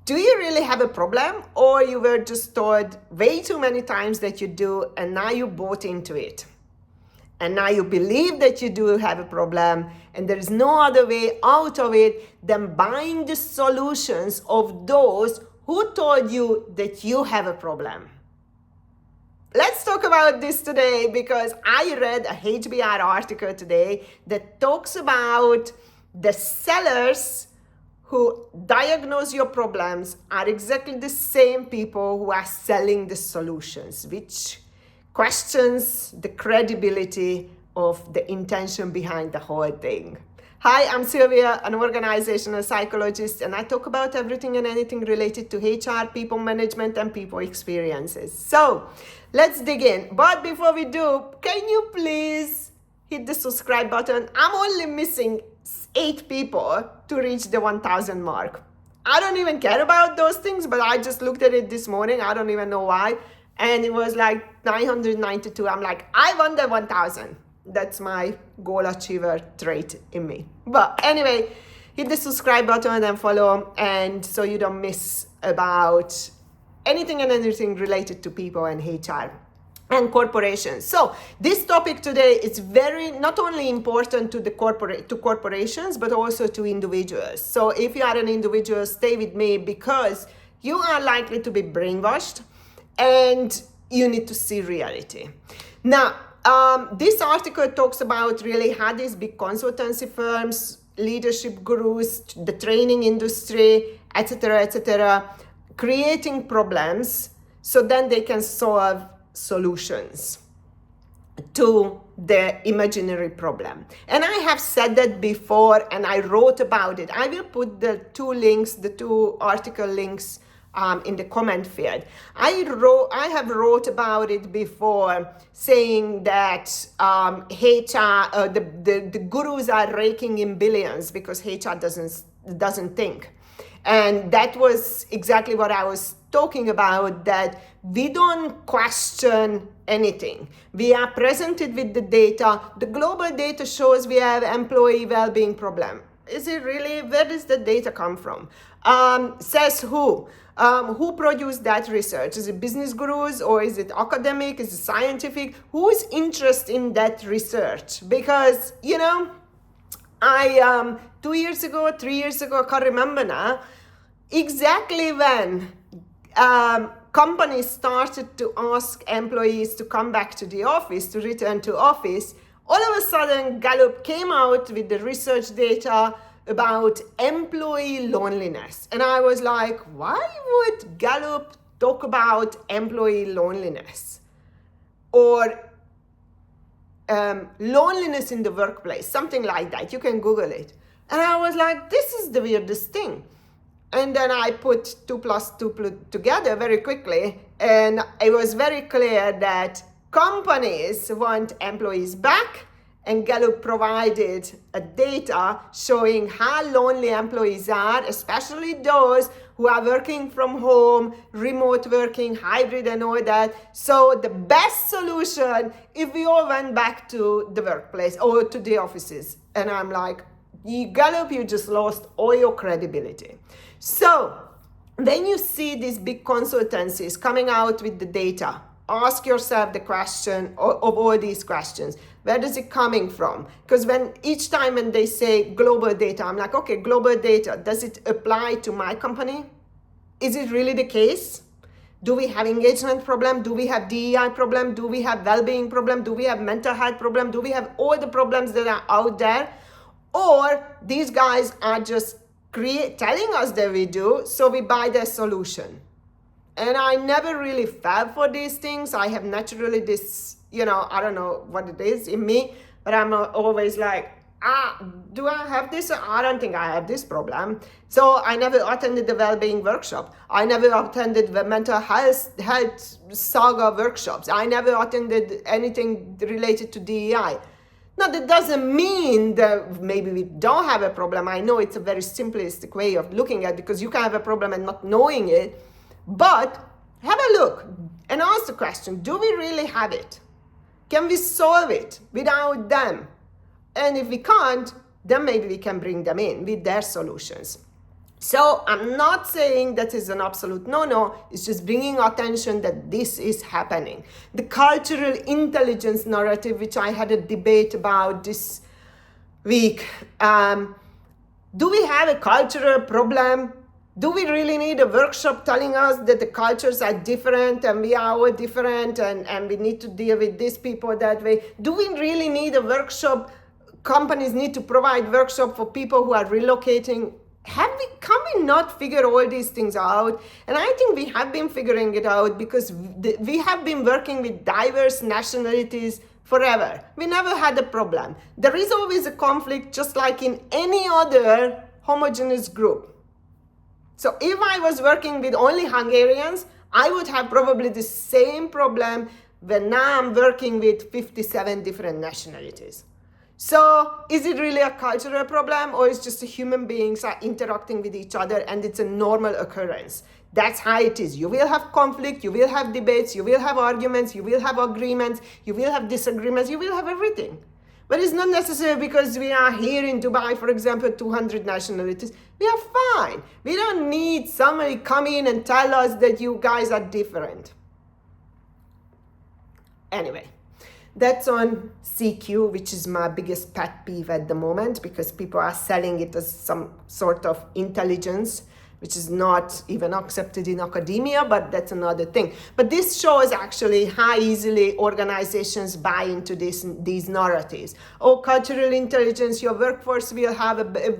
Do you really have a problem, or you were just told way too many times that you do, and now you bought into it? And now you believe that you do have a problem, and there is no other way out of it than buying the solutions of those who told you that you have a problem. Let's talk about this today, because I read a HBR article today that talks about the sellers who diagnose your problems are exactly the same people who are selling the solutions, which questions the credibility of the intention behind the whole thing. Hi, I'm Sylvia, an organizational psychologist, and I talk about everything and anything related to HR, people management, and people experiences. So let's dig in. But before we do, can you please hit the subscribe button? I'm only missing 8 people to reach the 1,000 mark. I don't even care about those things, but I just looked at it this morning. I don't even know why. And it was like 992. I'm like, I want the 1,000. That's my goal achiever trait in me. But anyway, hit the subscribe button and follow, and so you don't miss about anything and anything related to people and HR and corporations. So this topic today is very not only important to corporations, but also to individuals. So if you are an individual, stay with me, because you are likely to be brainwashed and you need to see reality. Now, this article talks about really how these big consultancy firms, leadership gurus, the training industry, etc., creating problems so then they can solve solutions to the imaginary problem. And I have said that before, and I wrote about it. I will put the two article links in the comment field. I have wrote about it before, saying that HR, the gurus are raking in billions because HR doesn't think. And that was exactly what I was talking about, that we don't question anything. We are presented with the data. The global data shows we have employee well-being problem. Is it really? Where does the data come from? Says who? Who produced that research? Is it business gurus, or is it academic? Is it scientific? Who is interested in that research? Because, I 2 years ago, 3 years ago, I can't remember now, exactly when companies started to ask employees to come back to the office, to return to office, all of a sudden Gallup came out with the research data about employee loneliness. And I was like, why would Gallup talk about employee loneliness? Or loneliness in the workplace, something like that. You can Google it. And I was like, this is the weirdest thing. And then I put 2 plus 2 together very quickly, and it was very clear that companies want employees back, and Gallup provided a data showing how lonely employees are, especially those who are working from home, remote working, hybrid, and all that. So the best solution if we all went back to the workplace or to the offices. And I'm like, Gallup, you just lost all your credibility. So when you see these big consultancies coming out with the data, ask yourself the question of all these questions. Where is it coming from? Because each time when they say global data, I'm like, okay, global data, does it apply to my company? Is it really the case? Do we have engagement problem? Do we have DEI problem? Do we have well-being problem? Do we have mental health problem? Do we have all the problems that are out there? Or these guys are just telling us that we do, so we buy their solution. And I never really fell for these things. I have naturally this, I don't know what it is in me, but I'm always like, do I have this? I don't think I have this problem. So I never attended the well-being workshop. I never attended the mental health saga workshops. I never attended anything related to DEI. Now, that doesn't mean that maybe we don't have a problem. I know it's a very simplistic way of looking at it, because you can have a problem and not knowing it. But have a look and ask the question, do we really have it? Can we solve it without them? And if we can't, then maybe we can bring them in with their solutions. So I'm not saying that is an absolute no, it's just bringing attention that this is happening. The cultural intelligence narrative, which I had a debate about this week, do we have a cultural problem? Do we really need a workshop telling us that the cultures are different and we are all different and we need to deal with these people that way? Do we really need a workshop? Companies need to provide workshop for people who are relocating. Can we not figure all these things out? And I think we have been figuring it out because we have been working with diverse nationalities forever. We never had a problem. There is always a conflict, just like in any other homogeneous group. So if I was working with only Hungarians, I would have probably the same problem when now I'm working with 57 different nationalities. So is it really a cultural problem, or is just human beings are interacting with each other and it's a normal occurrence? That's how it is. You will have conflict, you will have debates, you will have arguments, you will have agreements, you will have disagreements, you will have everything. But it's not necessary because we are here in Dubai, for example, 200 nationalities. We are fine. We don't need somebody come in and tell us that you guys are different. Anyway. That's on CQ, which is my biggest pet peeve at the moment, because people are selling it as some sort of intelligence, which is not even accepted in academia, but that's another thing. But this shows actually how easily organizations buy into these narratives. Oh, cultural intelligence, your workforce will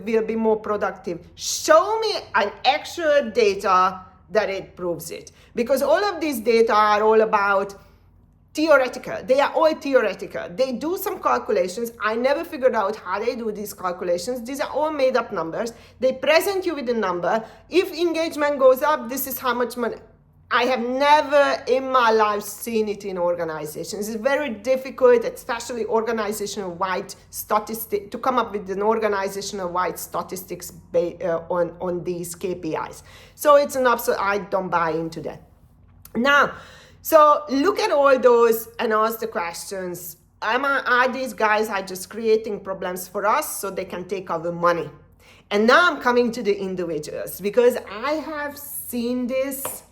be more productive. Show me an actual data that it proves it. Because all of these data are all about theoretical. They are all theoretical. They do some calculations. I never figured out how they do these calculations. These are all made up numbers. They present you with a number. If engagement goes up, this is how much money. I have never in my life seen it in organizations. It's very difficult, especially organizational-wide statistics, to come up with an organizational-wide statistics on these KPIs. So it's an absolute, I don't buy into that. Now, so look at all those and ask the questions. Are these guys are just creating problems for us so they can take our money? And now I'm coming to the individuals, because I have seen this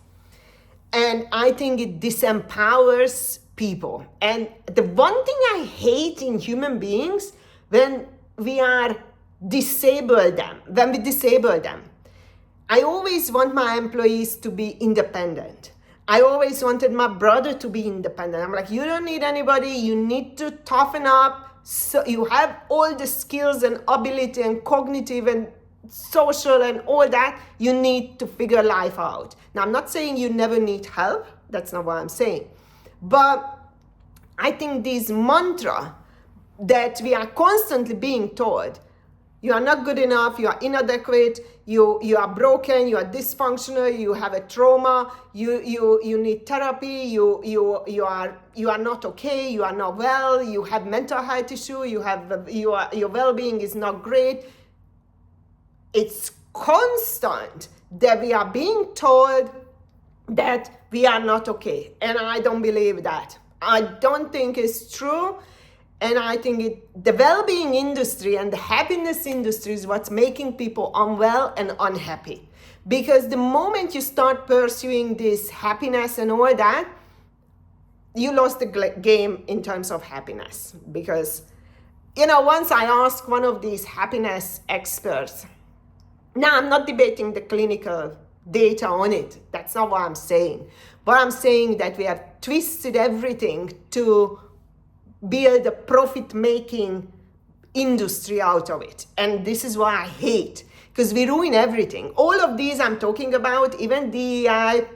and I think it disempowers people. And the one thing I hate in human beings, when we disable them. I always want my employees to be independent. I always wanted my brother to be independent. I'm like, you don't need anybody. You need to toughen up. So you have all the skills and ability and cognitive and social and all that. You need to figure life out. Now, I'm not saying you never need help. That's not what I'm saying. But I think this mantra that we are constantly being told, you are not good enough, you are inadequate, you are broken, you are dysfunctional, you have a trauma, you need therapy, you are not okay, you are not well, you have mental health issue, your well-being is not great. It's constant that we are being told that we are not okay. And I don't believe that. I don't think it's true. And I think the well-being industry and the happiness industry is what's making people unwell and unhappy. Because the moment you start pursuing this happiness and all that, you lost the game in terms of happiness. Because, once I asked one of these happiness experts, now I'm not debating the clinical data on it. That's not what I'm saying. But I'm saying that we have twisted everything to build a profit-making industry out of it. And this is what I hate, because we ruin everything. All of these I'm talking about, even DEI,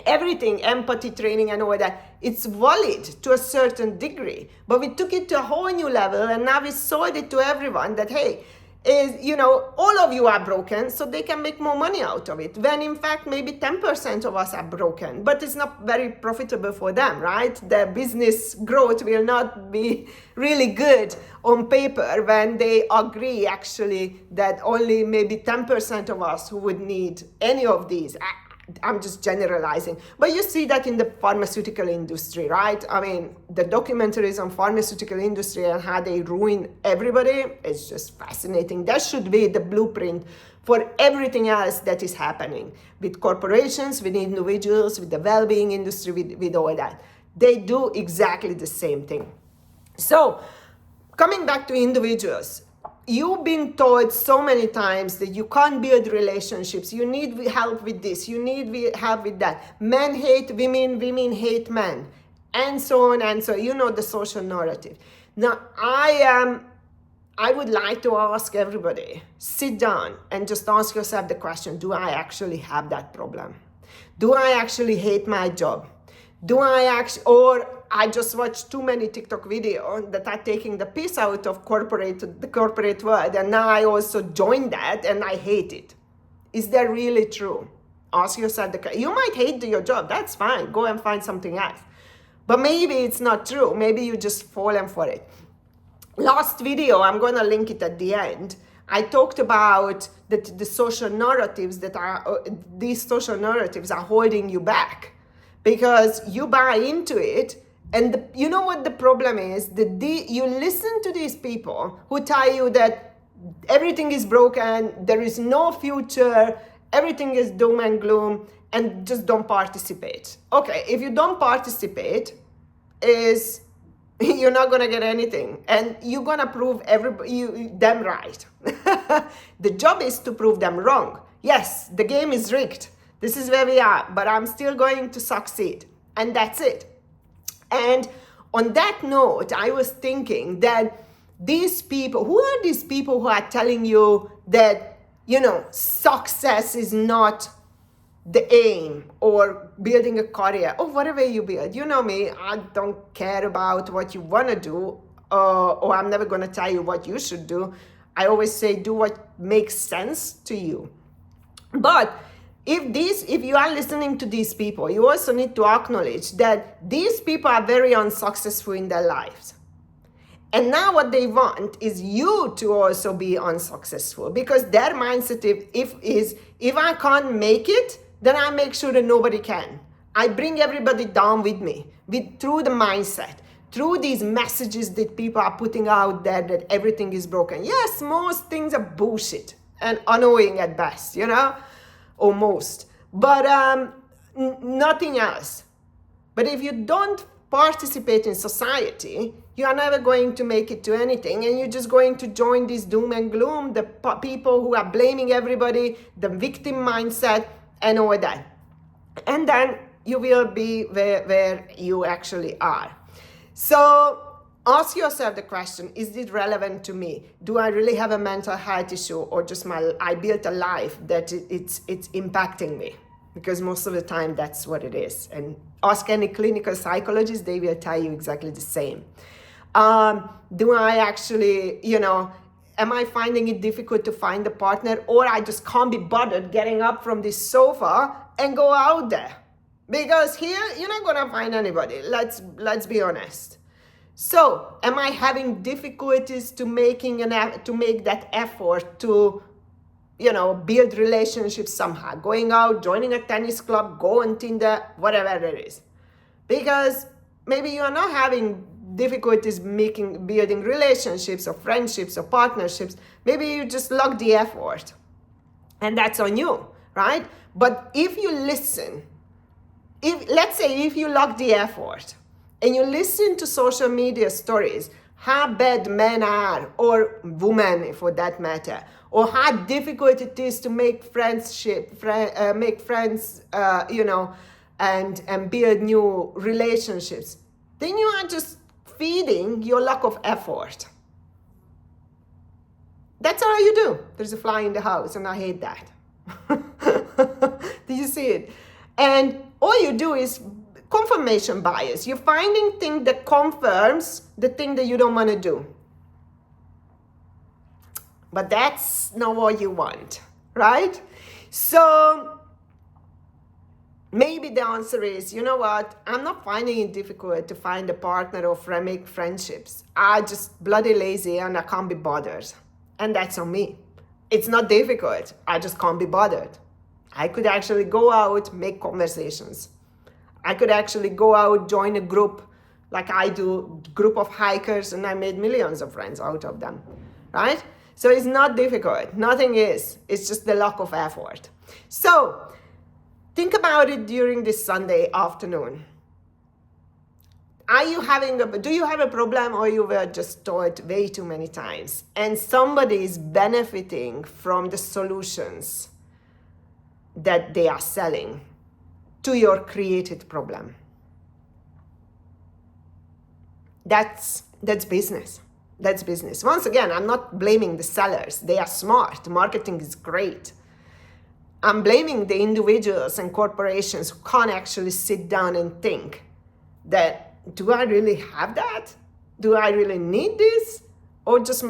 everything, empathy training and all that, it's valid to a certain degree. But we took it to a whole new level, and now we sold it to everyone that, hey, all of you are broken, so they can make more money out of it. When in fact, maybe 10% of us are broken, but it's not very profitable for them, right? Their business growth will not be really good on paper when they agree actually that only maybe 10% of us who would need any of these. I'm just generalizing, but you see that in the pharmaceutical industry, right? I mean, the documentaries on pharmaceutical industry and how they ruin everybody is just fascinating. That should be the blueprint for everything else that is happening with corporations, with individuals, with the well-being industry, with all that. They do exactly the same thing. So, coming back to individuals, you've been told so many times that you can't build relationships. You need help with this. You need help with that. Men hate women. Women hate men. And so on and so on. You know the social narrative. Now, I would like to ask everybody, sit down and just ask yourself the question, do I actually have that problem? Do I actually hate my job? Do I actually, or I just watched too many TikTok videos that are taking the piss out of the corporate world, and now I also joined that and I hate it. Is that really true? Ask yourself you might hate your job, that's fine, go and find something else. But maybe it's not true, maybe you just fallen for it. Last video, I'm gonna link it at the end, I talked about the social narratives these social narratives are holding you back. Because you buy into it, and you know what the problem is? You listen to these people who tell you that everything is broken, there is no future, everything is doom and gloom, and just don't participate. Okay, if you don't participate, you're not gonna get anything, and you're gonna prove them right. The job is to prove them wrong. Yes, the game is rigged. This is where we are, but I'm still going to succeed. And that's it. And on that note, I was thinking that these people, who are these people who are telling you that, success is not the aim, or building a career, or whatever you build? You know me, I don't care about what you want to do, or I'm never going to tell you what you should do. I always say, do what makes sense to you. But if you are listening to these people, you also need to acknowledge that these people are very unsuccessful in their lives. And now what they want is you to also be unsuccessful, because their mindset is if I can't make it, then I make sure that nobody can. I bring everybody down with me through the mindset, through these messages that people are putting out there that everything is broken. Yes, most things are bullshit and annoying at best, or most, but nothing else. But if you don't participate in society, you are never going to make it to anything, and you're just going to join this doom and gloom, the people who are blaming everybody, the victim mindset, and all that. And then you will be where you actually are. So ask yourself the question, is it relevant to me? Do I really have a mental health issue, or just I built a life that it's impacting me? Because most of the time that's what it is. And ask any clinical psychologist, they will tell you exactly the same. Do I actually, am I finding it difficult to find a partner, or I just can't be bothered getting up from this sofa and go out there? Because here, you're not gonna find anybody. Let's be honest. So, am I having difficulties to make that effort to, build relationships somehow? Going out, joining a tennis club, go on Tinder, whatever it is. Because maybe you are not having difficulties building relationships or friendships or partnerships. Maybe you just lack the effort. And that's on you, right? But if you listen, let's say if you lack the effort, and you listen to social media stories, how bad men are, or women for that matter, or how difficult it is to make friends, and build new relationships, then you are just feeding your lack of effort. That's all you do. There's a fly in the house, and I hate that. Do you see it? And all you do is confirmation bias. You're finding things that confirms the thing that you don't want to do. But that's not what you want, right? So maybe the answer is, you know what? I'm not finding it difficult to find a partner or make friendships. I'm just bloody lazy and I can't be bothered. And that's on me. It's not difficult. I just can't be bothered. I could actually go out, make conversations. I could actually go out, join a group like I do, group of hikers, and I made millions of friends out of them, right? So it's not difficult. Nothing is. It's just the lack of effort. So think about it during this Sunday afternoon. Do you have a problem, or you were just taught way too many times and somebody is benefiting from the solutions that they are selling to your created problem? That's business. That's business. Once again, I'm not blaming the sellers. They are smart. Marketing is great. I'm blaming the individuals and corporations who can't actually sit down and think that, do I really have that? Do I really need this? Or just,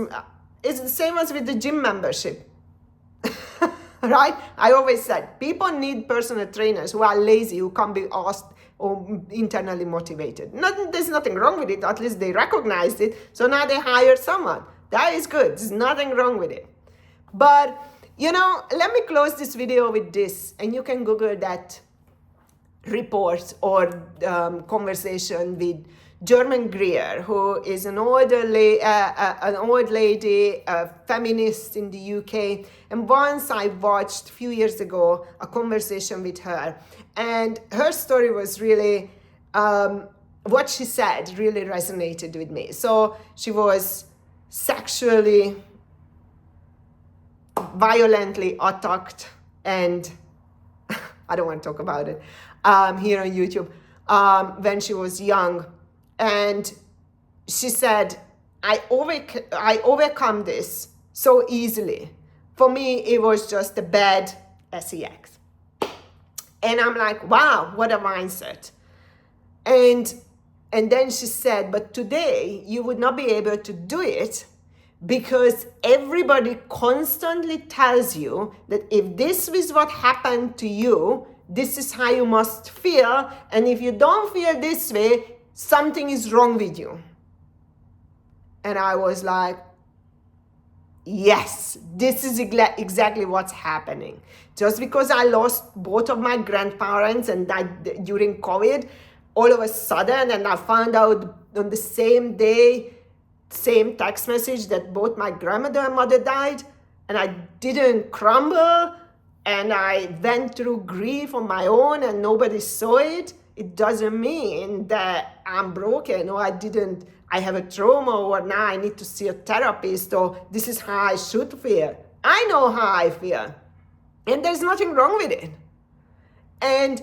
it's the same as with the gym membership, right? I always said, people need personal trainers who are lazy, who can't be asked or internally motivated. There's nothing wrong with it. At least they recognized it. So now they hire someone. That is good. There's nothing wrong with it. But, let me close this video with this, and you can Google that report or conversation with German Greer, who is an old lady, a feminist in the UK. And once I watched a few years ago a conversation with her, and her story was really, what she said really resonated with me. So she was sexually, violently attacked, and I don't want to talk about it here on YouTube, when she was young. And she said, I overcome this so easily. For me, it was just a bad sex. And I'm like, wow, what a mindset. And then she said, but today you would not be able to do it because everybody constantly tells you that if this is what happened to you, this is how you must feel. And if you don't feel this way, something is wrong with you. And I was like, yes, this is exactly what's happening. Just because I lost both of my grandparents and died during COVID, all of a sudden, and I found out on the same day, same text message, that both my grandmother and mother died, and I didn't crumble, and I went through grief on my own and nobody saw it. It doesn't mean that I'm broken, or I have a trauma, or now I need to see a therapist, or this is how I should feel. I know how I feel, and there's nothing wrong with it. And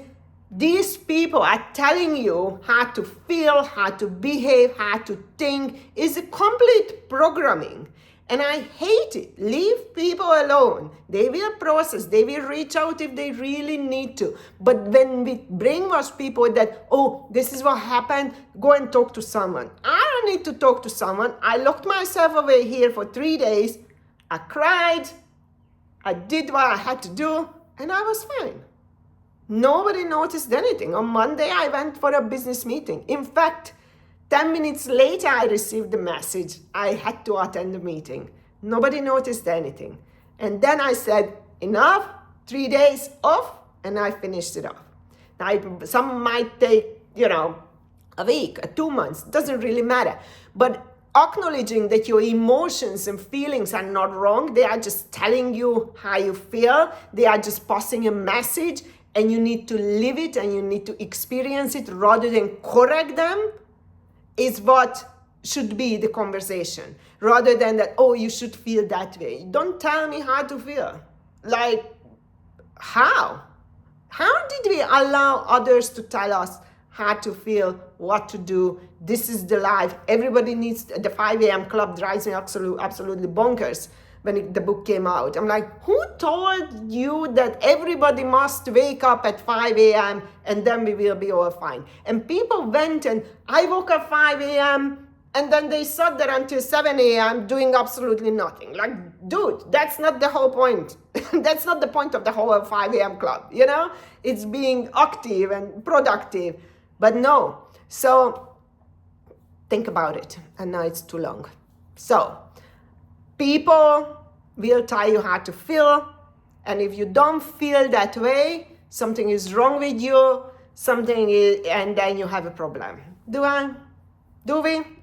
these people are telling you how to feel, how to behave, how to think. Is a complete programming. And I hate it. Leave people alone. They will process. They will reach out if they really need to. But when we brainwash people that, oh, this is what happened, go and talk to someone. I don't need to talk to someone. I locked myself away here for 3 days. I cried. I did what I had to do. And I was fine. Nobody noticed anything. On Monday, I went for a business meeting. In fact, 10 minutes later, I received the message. I had to attend the meeting. Nobody noticed anything. And then I said, enough, 3 days off, and I finished it off. Now, some might take, a week, 2 months, doesn't really matter. But acknowledging that your emotions and feelings are not wrong, they are just telling you how you feel, they are just passing a message, and you need to live it and you need to experience it rather than correct them, is what should be the conversation. Rather than that, oh, you should feel that way. Don't tell me how to feel. Like, how? How did we allow others to tell us how to feel, what to do? This is the life. Everybody needs, the 5 a.m. club drives me absolutely bonkers. When the book came out, I'm like, who told you that everybody must wake up at 5 a.m. and then we will be all fine? And people went and I woke up 5 a.m. and then they sat there until 7 a.m. doing absolutely nothing. Like, dude, that's not the whole point. That's not the point of the whole 5 a.m. club, It's being active and productive. But no. So think about it. And now it's too long. So people will tell you how to feel, And if you don't feel that way, something is wrong with you, and then you have a problem. Do we?